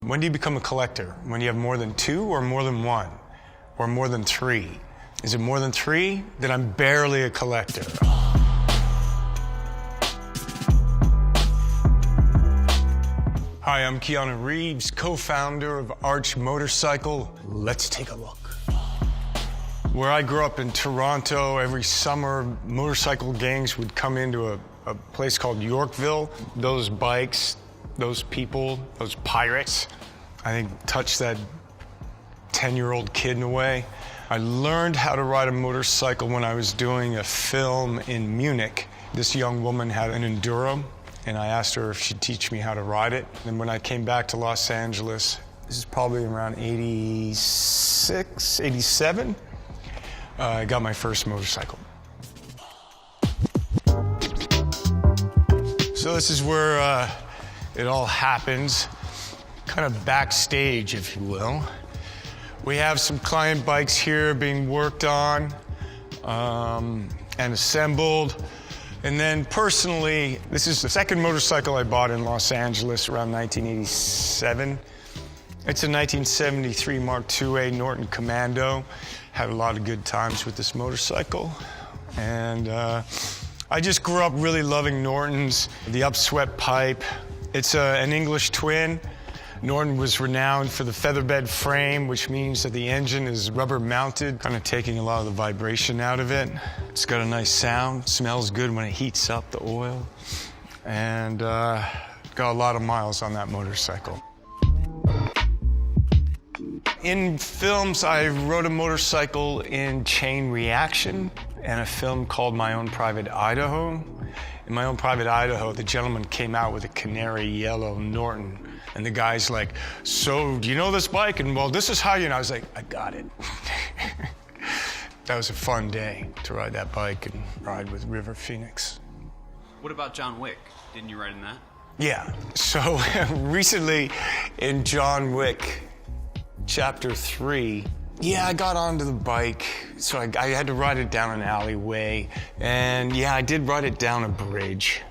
When do you become a collector? When you have more than two or more than one? Or more than three? Is it more than three? Then I'm barely a collector. Hi, I'm Keanu Reeves, co-founder of Arch Motorcycle. Let's take a look. Where I grew up in Toronto, every summer, motorcycle gangs would come into a place called Yorkville. Those bikes, those people, those pirates, I think touched that 10-year-old kid in a way. I learned how to ride a motorcycle when I was doing a film in Munich. This young woman had an Enduro, and I asked her if she'd teach me how to ride it. And when I came back to Los Angeles, this is probably around 86, 87, I got my first motorcycle. So this is where it all happens, kind of backstage, if you will. We have some client bikes here being worked on and assembled. And then personally, this is the second motorcycle I bought in Los Angeles around 1987. It's a 1973 Mark IIA Norton Commando. Had a lot of good times with this motorcycle. And I just grew up really loving Nortons, the upswept pipe. It's an English twin. Norton was renowned for the featherbed frame, which means that the engine is rubber mounted, kind of taking a lot of the vibration out of it. It's got a nice sound, smells good when it heats up the oil, and got a lot of miles on that motorcycle. In films, I rode a motorcycle in Chain Reaction and a film called My Own Private Idaho. In My Own Private Idaho, the gentleman came out with a canary yellow Norton. And the guy's like, so do you know this bike? And well, this is how you know. I was like, I got it. That was a fun day to ride that bike and ride with River Phoenix. What about John Wick? Didn't you ride in that? Yeah, so recently in John Wick, Chapter 3, yeah, I got onto the bike, so I had to ride it down an alleyway, and yeah, I did ride it down a bridge,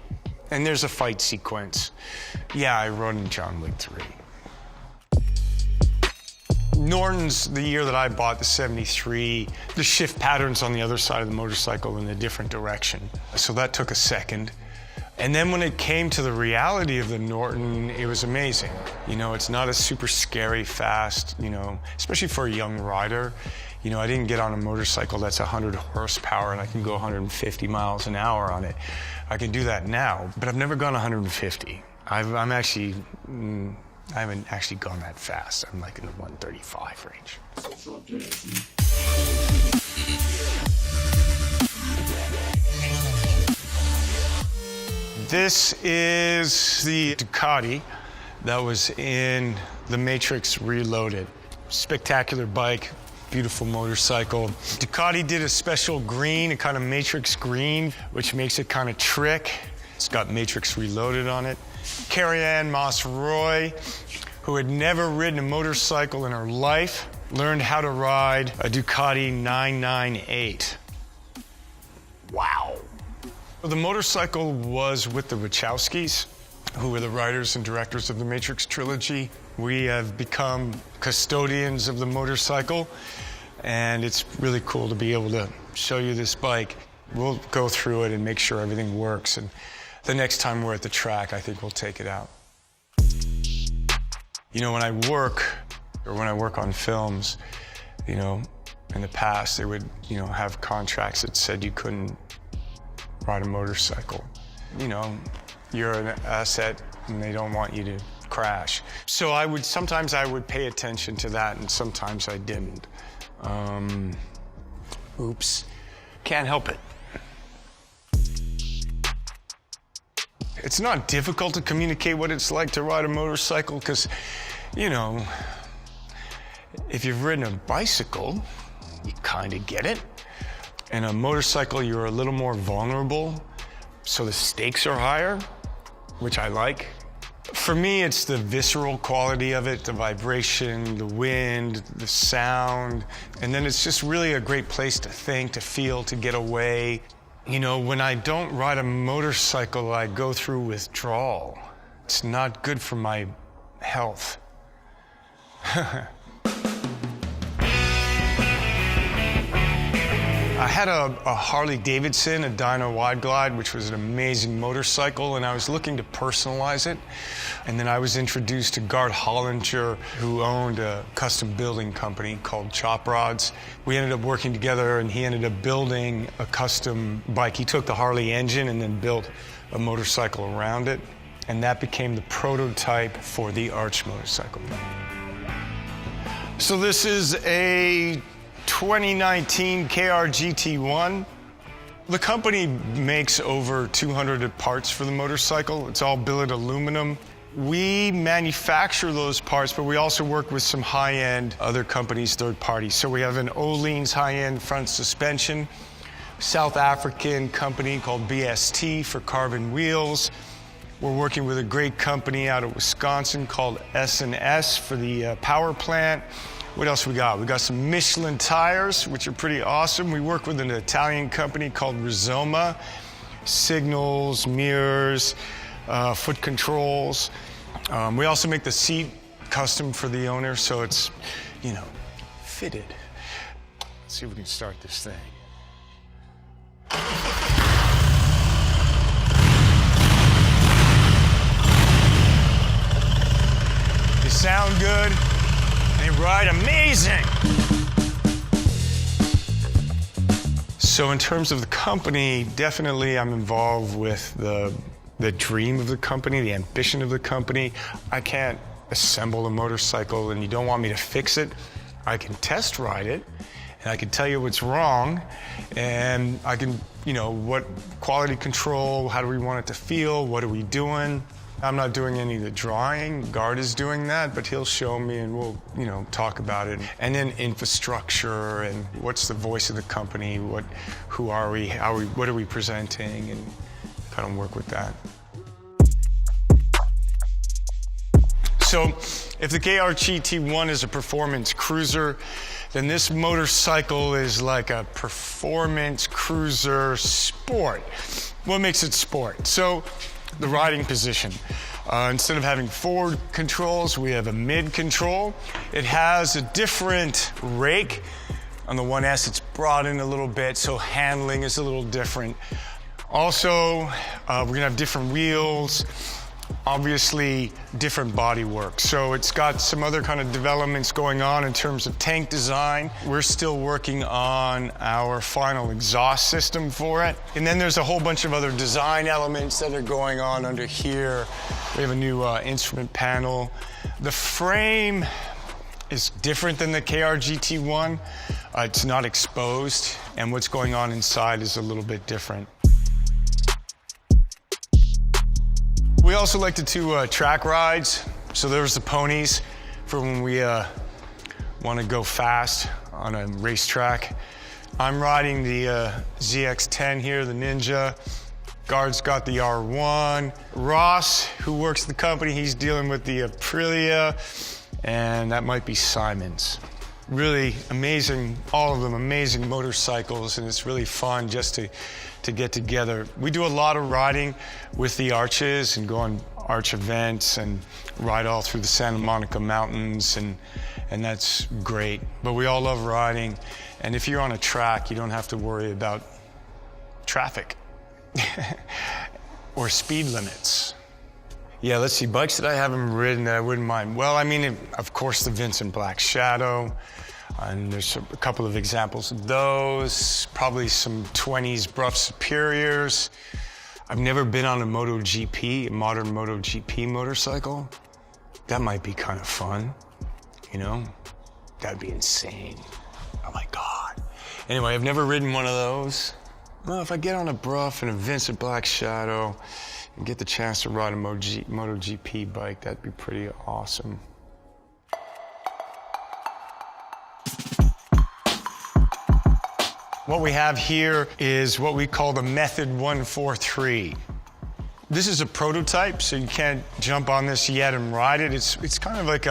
and there's a fight sequence. Yeah, I rode in John Wick 3. Norton's, the year that I bought the 73, the shift patterns on the other side of the motorcycle in a different direction, so that took a second. And then when it came to the reality of the Norton, it was amazing. You know, it's not a super scary fast, you know, especially for a young rider. You know, I didn't get on a motorcycle that's 100 horsepower and I can go 150 miles an hour on it. I can do that now, but I've never gone 150. I haven't actually gone that fast. I'm like in the 135 range. This is the Ducati that was in The Matrix Reloaded. Spectacular bike, beautiful motorcycle. Ducati did a special green, a kind of Matrix green, which makes it kind of trick. It's got Matrix Reloaded on it. Carrie-Anne Moss-Roy, who had never ridden a motorcycle in her life, learned how to ride a Ducati 998. Wow. The motorcycle was with the Wachowskis, who were the writers and directors of the Matrix trilogy. We have become custodians of the motorcycle, and it's really cool to be able to show you this bike. We'll go through it and make sure everything works, and the next time we're at the track, I think we'll take it out. You know, when I work on films, you know, in the past, they would, you know, have contracts that said you couldn't ride a motorcycle. You know, you're an asset and they don't want you to crash. So sometimes I would pay attention to that and sometimes I didn't. Oops, can't help it. It's not difficult to communicate what it's like to ride a motorcycle because, you know, if you've ridden a bicycle, you kind of get it. And a motorcycle, you're a little more vulnerable, so the stakes are higher, which I like. For me, it's the visceral quality of it, the vibration, the wind, the sound, and then it's just really a great place to think, to feel, to get away. You know, when I don't ride a motorcycle, I go through withdrawal. It's not good for my health. I had a Harley Davidson, a Dyno Wide Glide, which was an amazing motorcycle, and I was looking to personalize it. And then I was introduced to Gart Hollinger, who owned a custom building company called Chop Rods. We ended up working together, and he ended up building a custom bike. He took the Harley engine and then built a motorcycle around it, and that became the prototype for the Arch motorcycle. So this is a 2019 KR GT1. The company makes over 200 parts for the motorcycle. It's all billet aluminum. We manufacture those parts, but we also work with some high-end other companies, third parties. So we have an Öhlins high-end front suspension, South African company called BST for carbon wheels. We're working with a great company out of Wisconsin called S&S for the power plant. What else we got? We got some Michelin tires, which are pretty awesome. We work with an Italian company called Rizoma, signals, mirrors, foot controls. We also make the seat custom for the owner, so it's, you know, fitted. Let's see if we can start this thing. They sound good. They ride amazing. So in terms of the company, definitely I'm involved with the dream of the company, the ambition of the company. I can't assemble a motorcycle and you don't want me to fix it. I can test ride it and I can tell you what's wrong and I can, you know, what quality control, how do we want it to feel, what are we doing? I'm not doing any of the drawing. Gart is doing that, but he'll show me and we'll, you know, talk about it. And then infrastructure and what's the voice of the company, who are we, what are we presenting, and kind of work with that. So if the KR GT1 is a performance cruiser, then this motorcycle is like a performance cruiser sport. What makes it sport? So the riding position. Instead of having forward controls, we have a mid control. It has a different rake. On the 1S, it's broadened a little bit, so handling is a little different. Also, we're gonna have different wheels, obviously different body work. So it's got some other kind of developments going on in terms of tank design. We're still working on our final exhaust system for it. And then there's a whole bunch of other design elements that are going on under here. We have a new instrument panel. The frame is different than the KR GT1. It's not exposed, and what's going on inside is a little bit different. We also like to do track rides. So there's the ponies for when we want to go fast on a racetrack. I'm riding the ZX-10 here, the Ninja. Gart's got the R1. Ross, who works at the company, he's dealing with the Aprilia, and that might be Simon's. Really amazing, all of them amazing motorcycles, and it's really fun just to get together. We do a lot of riding with the Arches and go on Arch events and ride all through the Santa Monica Mountains, and that's great. But we all love riding, and if you're on a track, you don't have to worry about traffic or speed limits. Yeah, let's see, bikes that I haven't ridden that I wouldn't mind. Well, I mean, of course, the Vincent Black Shadow, and there's a couple of examples of those, probably some 20s Bruff Superiors. I've never been on a MotoGP, a modern MotoGP motorcycle. That might be kind of fun, you know? That'd be insane. Oh my God. Anyway, I've never ridden one of those. Well, if I get on a Bruff and a Vincent Black Shadow and get the chance to ride a MotoGP bike, that'd be pretty awesome. What we have here is what we call the Method 143. This is a prototype, so you can't jump on this yet and ride it. It's kind of like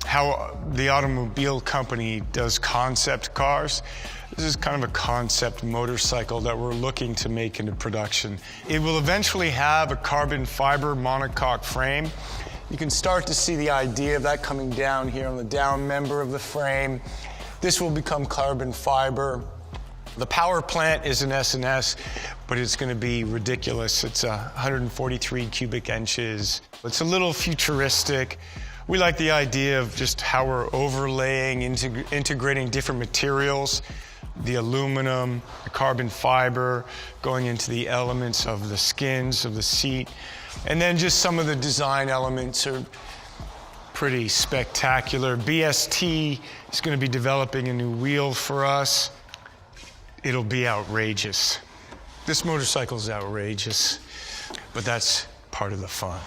how the automobile company does concept cars. This is kind of a concept motorcycle that we're looking to make into production. It will eventually have a carbon fiber monocoque frame. You can start to see the idea of that coming down here on the down member of the frame. This will become carbon fiber. The power plant is an S&S, but it's going to be ridiculous. It's 143 cubic inches. It's a little futuristic. We like the idea of just how we're overlaying, integrating different materials, the aluminum, the carbon fiber, going into the elements of the skins of the seat. And then just some of the design elements are pretty spectacular. BST is going to be developing a new wheel for us. It'll be outrageous. This motorcycle is outrageous, but that's part of the fun.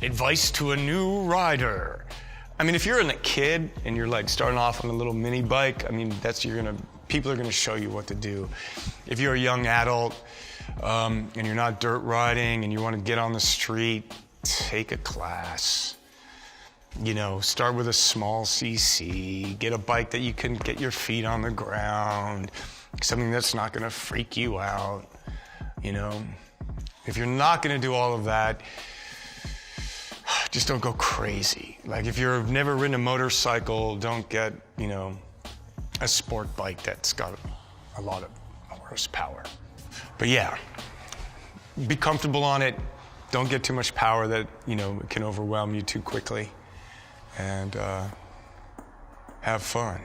Advice to a new rider. I mean, if you're a kid and you're like starting off on a little mini bike, I mean, people are gonna show you what to do. If you're a young adult and you're not dirt riding and you wanna get on the street, take a class. You know, start with a small CC, get a bike that you can get your feet on the ground, something that's not gonna freak you out, you know? If you're not gonna do all of that, just don't go crazy. Like if you've never ridden a motorcycle, don't get, you know, a sport bike that's got a lot of horsepower. But yeah, be comfortable on it. Don't get too much power that, you know, can overwhelm you too quickly. And have fun.